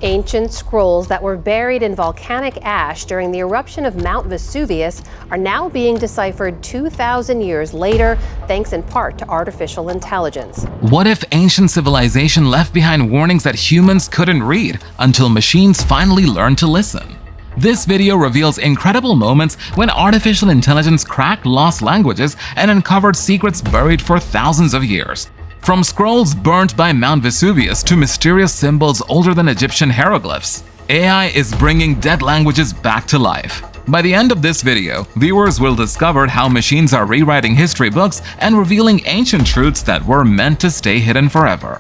Ancient scrolls that were buried in volcanic ash during the eruption of Mount Vesuvius are now being deciphered 2,000 years later, thanks in part to artificial intelligence. What if ancient civilization left behind warnings that humans couldn't read until machines finally learned to listen? This video reveals incredible moments when artificial intelligence cracked lost languages and uncovered secrets buried for thousands of years. From scrolls burnt by Mount Vesuvius to mysterious symbols older than Egyptian hieroglyphs, AI is bringing dead languages back to life. By the end of this video, viewers will discover how machines are rewriting history books and revealing ancient truths that were meant to stay hidden forever.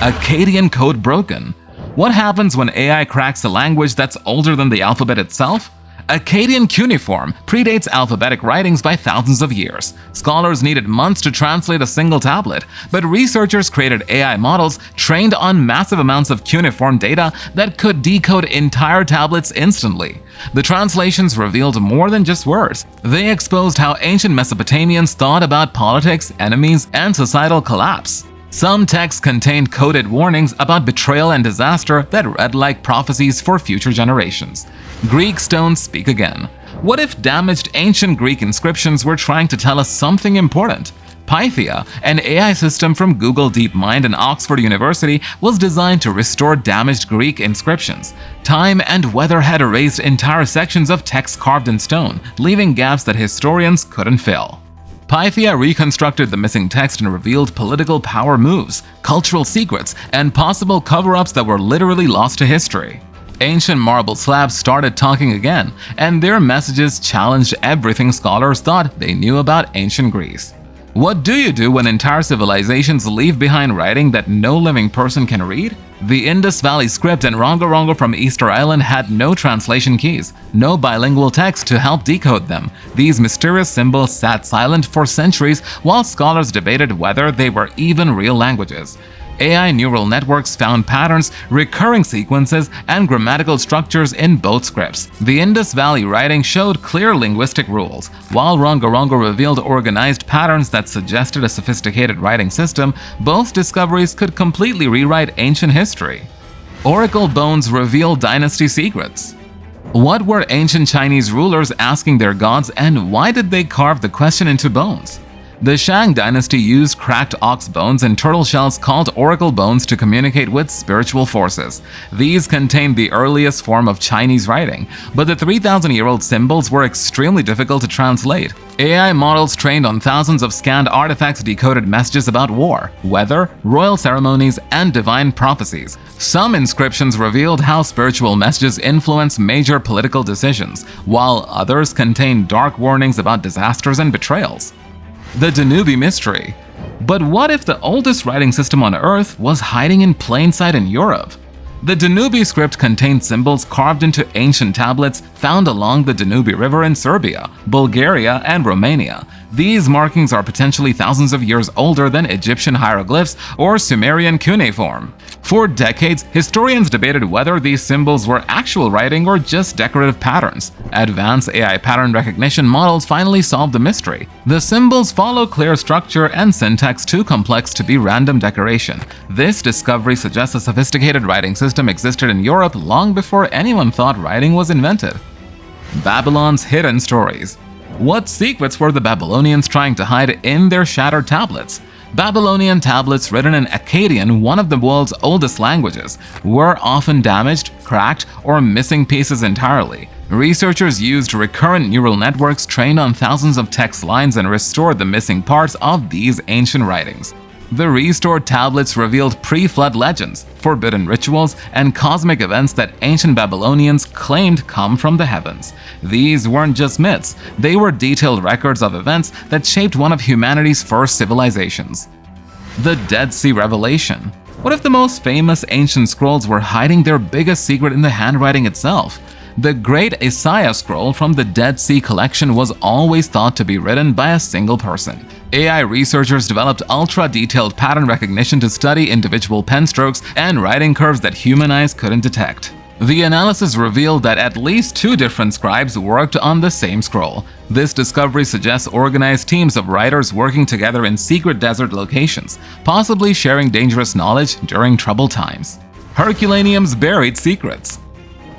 Akkadian code broken. What happens when AI cracks a language that's older than the alphabet itself? Akkadian cuneiform predates alphabetic writings by thousands of years. Scholars needed months to translate a single tablet, but researchers created AI models trained on massive amounts of cuneiform data that could decode entire tablets instantly. The translations revealed more than just words. They exposed how ancient Mesopotamians thought about politics, enemies, and societal collapse. Some texts contained coded warnings about betrayal and disaster that read like prophecies for future generations. Greek stones speak again. What if damaged ancient Greek inscriptions were trying to tell us something important? Pythia, an AI system from Google DeepMind and Oxford University, was designed to restore damaged Greek inscriptions. Time and weather had erased entire sections of text carved in stone, leaving gaps that historians couldn't fill. Pythia reconstructed the missing text and revealed political power moves, cultural secrets, and possible cover-ups that were literally lost to history. Ancient marble slabs started talking again, and their messages challenged everything scholars thought they knew about ancient Greece. What do you do when entire civilizations leave behind writing that no living person can read? The Indus Valley script and Rongo from Easter Island had no translation keys, no bilingual text to help decode them. These mysterious symbols sat silent for centuries while scholars debated whether they were even real languages. AI neural networks found patterns, recurring sequences, and grammatical structures in both scripts. The Indus Valley writing showed clear linguistic rules, while Rongo revealed organized patterns that suggested a sophisticated writing system. Both discoveries could completely rewrite ancient history. Oracle bones reveal dynasty secrets. What were ancient Chinese rulers asking their gods, and why did they carve the question into bones? The Shang dynasty used cracked ox bones and turtle shells called oracle bones to communicate with spiritual forces. These contained the earliest form of Chinese writing, but the 3,000-year-old symbols were extremely difficult to translate. AI models trained on thousands of scanned artifacts decoded messages about war, weather, royal ceremonies, and divine prophecies. Some inscriptions revealed how spiritual messages influence major political decisions, while others contained dark warnings about disasters and betrayals. The Danube mystery. But what if the oldest writing system on Earth was hiding in plain sight in Europe? The Danube script contained symbols carved into ancient tablets found along the Danube River in Serbia, Bulgaria, and Romania. These markings are potentially thousands of years older than Egyptian hieroglyphs or Sumerian cuneiform. For decades, historians debated whether these symbols were actual writing or just decorative patterns. Advanced AI pattern recognition models finally solved the mystery. The symbols follow clear structure and syntax too complex to be random decoration. This discovery suggests a sophisticated writing system existed in Europe long before anyone thought writing was invented. Babylon's hidden stories. What secrets were the Babylonians trying to hide in their shattered tablets? Babylonian tablets written in Akkadian, one of the world's oldest languages, were often damaged, cracked, or missing pieces entirely. Researchers used recurrent neural networks trained on thousands of text lines and restored the missing parts of these ancient writings. The restored tablets revealed pre-flood legends, forbidden rituals, and cosmic events that ancient Babylonians claimed come from the heavens. These weren't just myths, they were detailed records of events that shaped one of humanity's first civilizations. The Dead Sea Revelation. What if the most famous ancient scrolls were hiding their biggest secret in the handwriting itself? The Great Isaiah Scroll from the Dead Sea collection was always thought to be written by a single person. AI researchers developed ultra-detailed pattern recognition to study individual pen strokes and writing curves that human eyes couldn't detect. The analysis revealed that at least 2 different scribes worked on the same scroll. This discovery suggests organized teams of writers working together in secret desert locations, possibly sharing dangerous knowledge during troubled times. Herculaneum's buried secrets.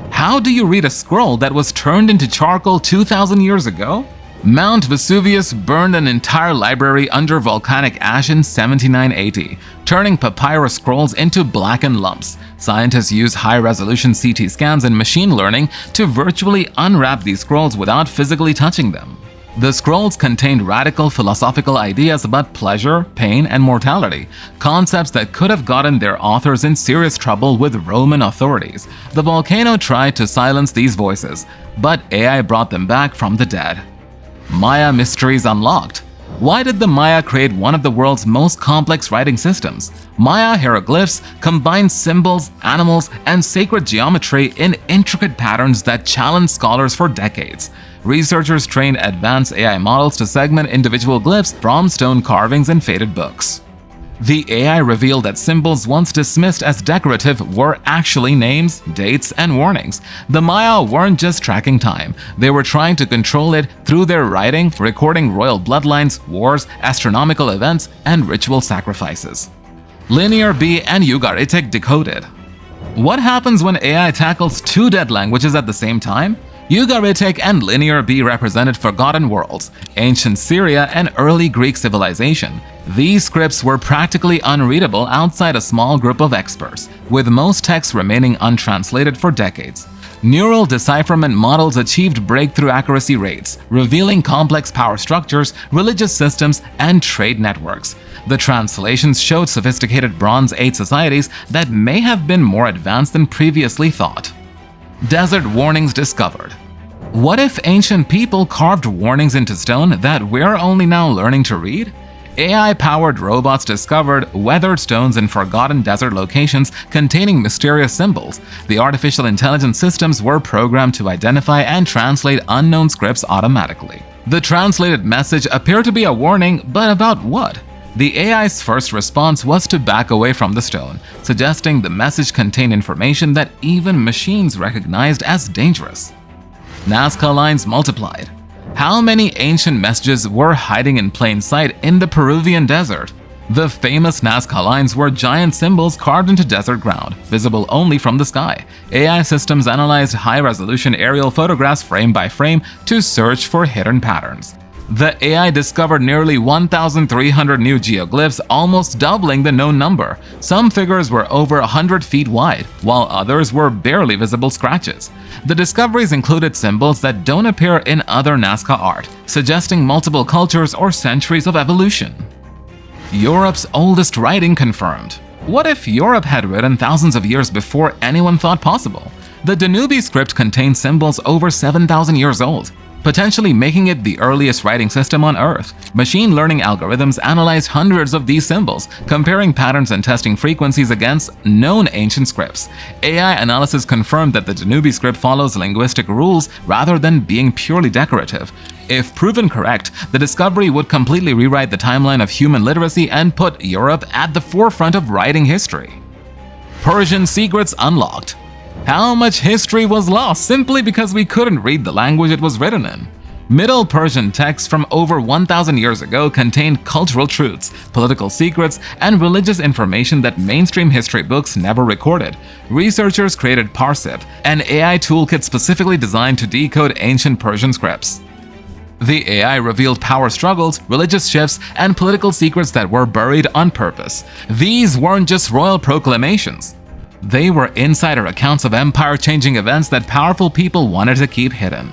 How do you read a scroll that was turned into charcoal 2,000 years ago? Mount Vesuvius burned an entire library under volcanic ash in 79 AD, turning papyrus scrolls into blackened lumps. Scientists use high-resolution CT scans and machine learning to virtually unwrap these scrolls without physically touching them. The scrolls contained radical philosophical ideas about pleasure, pain, and mortality, concepts that could have gotten their authors in serious trouble with Roman authorities. The volcano tried to silence these voices, but AI brought them back from the dead. Maya mysteries unlocked. Why did the Maya create one of the world's most complex writing systems? Maya hieroglyphs combine symbols, animals, and sacred geometry in intricate patterns that challenged scholars for decades. Researchers trained advanced AI models to segment individual glyphs from stone carvings and faded books. The AI revealed that symbols once dismissed as decorative were actually names, dates, and warnings. The Maya weren't just tracking time, they were trying to control it through their writing, recording royal bloodlines, wars, astronomical events, and ritual sacrifices. Linear B and Ugaritic decoded. What happens when AI tackles two dead languages at the same time? Ugaritic and Linear B represented forgotten worlds, ancient Syria and early Greek civilization. These scripts were practically unreadable outside a small group of experts, with most texts remaining untranslated for decades. Neural decipherment models achieved breakthrough accuracy rates, revealing complex power structures, religious systems, and trade networks. The translations showed sophisticated Bronze Age societies that may have been more advanced than previously thought. Desert warnings discovered. What if ancient people carved warnings into stone that we're only now learning to read? AI-powered robots discovered weathered stones in forgotten desert locations containing mysterious symbols. The artificial intelligence systems were programmed to identify and translate unknown scripts automatically. The translated message appeared to be a warning, but about what? The AI's first response was to back away from the stone, suggesting the message contained information that even machines recognized as dangerous. Nazca lines multiplied. How many ancient messages were hiding in plain sight in the Peruvian desert? The famous Nazca lines were giant symbols carved into desert ground, visible only from the sky. AI systems analyzed high-resolution aerial photographs frame by frame to search for hidden patterns. The AI discovered nearly 1,300 new geoglyphs, almost doubling the known number. Some figures were over 100 feet wide, while others were barely visible scratches. The discoveries included symbols that don't appear in other Nazca art, suggesting multiple cultures or centuries of evolution. Europe's oldest writing confirmed. What if Europe had written thousands of years before anyone thought possible? The Danube script contains symbols over 7,000 years old, potentially making it the earliest writing system on Earth. Machine learning algorithms analyzed hundreds of these symbols, comparing patterns and testing frequencies against known ancient scripts. AI analysis confirmed that the Danube script follows linguistic rules rather than being purely decorative. If proven correct, the discovery would completely rewrite the timeline of human literacy and put Europe at the forefront of writing history. Persian secrets unlocked. How much history was lost simply because we couldn't read the language it was written in? Middle Persian texts from over 1,000 years ago contained cultural truths, political secrets, and religious information that mainstream history books never recorded. Researchers created Parsif, an AI toolkit specifically designed to decode ancient Persian scripts. The AI revealed power struggles, religious shifts, and political secrets that were buried on purpose. These weren't just royal proclamations. They were insider accounts of empire-changing events that powerful people wanted to keep hidden.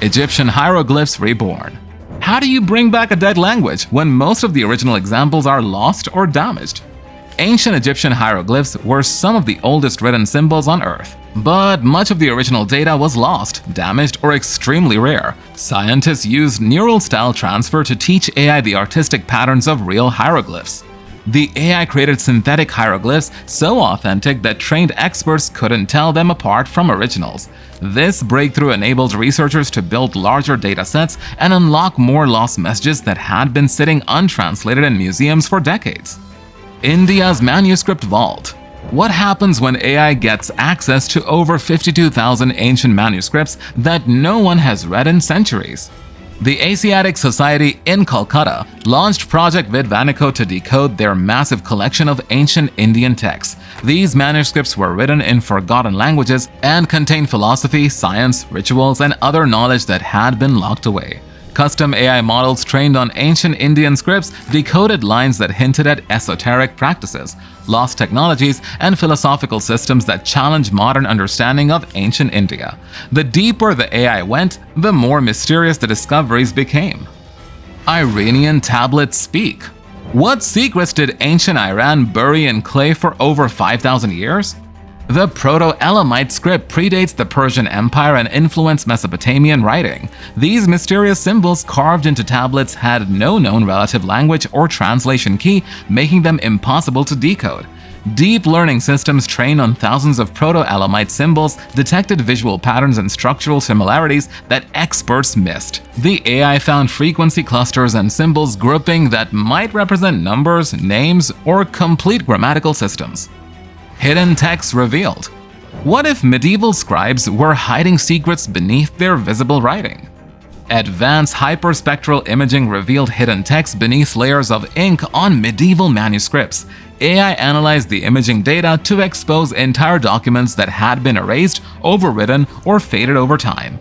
Egyptian hieroglyphs reborn. How do you bring back a dead language when most of the original examples are lost or damaged? Ancient Egyptian hieroglyphs were some of the oldest written symbols on Earth, but much of the original data was lost, damaged, or extremely rare. Scientists used neural style transfer to teach AI the artistic patterns of real hieroglyphs. The AI created synthetic hieroglyphs so authentic that trained experts couldn't tell them apart from originals. This breakthrough enabled researchers to build larger datasets and unlock more lost messages that had been sitting untranslated in museums for decades. India's manuscript vault. What happens when AI gets access to over 52,000 ancient manuscripts that no one has read in centuries? The Asiatic Society in Kolkata launched Project Vidvanico to decode their massive collection of ancient Indian texts. These manuscripts were written in forgotten languages and contained philosophy, science, rituals, and other knowledge that had been locked away. Custom AI models trained on ancient Indian scripts decoded lines that hinted at esoteric practices, lost technologies, and philosophical systems that challenge modern understanding of ancient India. The deeper the AI went, the more mysterious the discoveries became. Iranian tablets speak. What secrets did ancient Iran bury in clay for over 5,000 years? The Proto-Elamite script predates the Persian Empire and influenced Mesopotamian writing. These mysterious symbols carved into tablets had no known relative language or translation key, making them impossible to decode. Deep learning systems trained on thousands of Proto-Elamite symbols detected visual patterns and structural similarities that experts missed. The AI found frequency clusters and symbols grouping that might represent numbers, names, or complete grammatical systems. Hidden texts revealed. What if medieval scribes were hiding secrets beneath their visible writing? Advanced hyperspectral imaging revealed hidden text beneath layers of ink on medieval manuscripts. AI analyzed the imaging data to expose entire documents that had been erased, overwritten, or faded over time.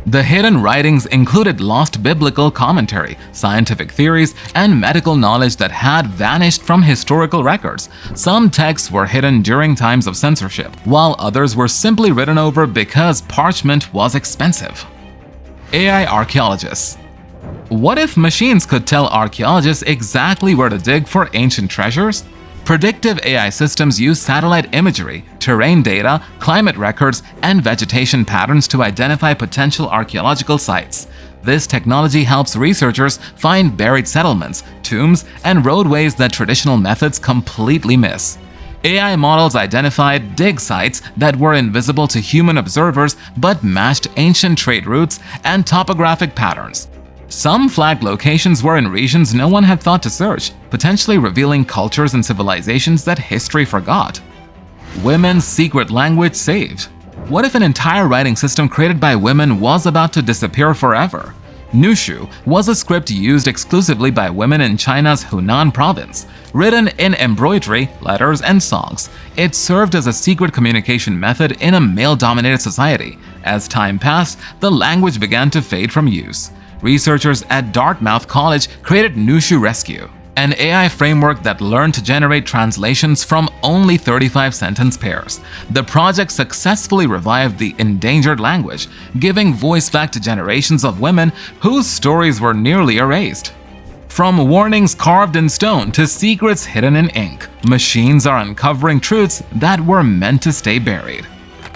The hidden writings included lost biblical commentary, scientific theories, and medical knowledge that had vanished from historical records. Some texts were hidden during times of censorship, while others were simply written over because parchment was expensive. AI archaeologists. What if machines could tell archaeologists exactly where to dig for ancient treasures? Predictive AI systems use satellite imagery, terrain data, climate records, and vegetation patterns to identify potential archaeological sites. This technology helps researchers find buried settlements, tombs, and roadways that traditional methods completely miss. AI models identified dig sites that were invisible to human observers but matched ancient trade routes and topographic patterns. Some flagged locations were in regions no one had thought to search, potentially revealing cultures and civilizations that history forgot. Women's secret language saved. What if an entire writing system created by women was about to disappear forever? Nushu was a script used exclusively by women in China's Hunan province. Written in embroidery, letters, and songs, it served as a secret communication method in a male-dominated society. As time passed, the language began to fade from use. Researchers at Dartmouth College created Nushu Rescue, an AI framework that learned to generate translations from only 35 sentence pairs. The project successfully revived the endangered language, giving voice back to generations of women whose stories were nearly erased. From warnings carved in stone to secrets hidden in ink, machines are uncovering truths that were meant to stay buried.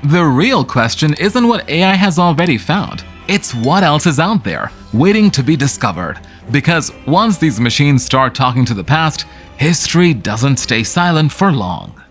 The real question isn't what AI has already found. It's what else is out there, waiting to be discovered. Because once these machines start talking to the past, history doesn't stay silent for long.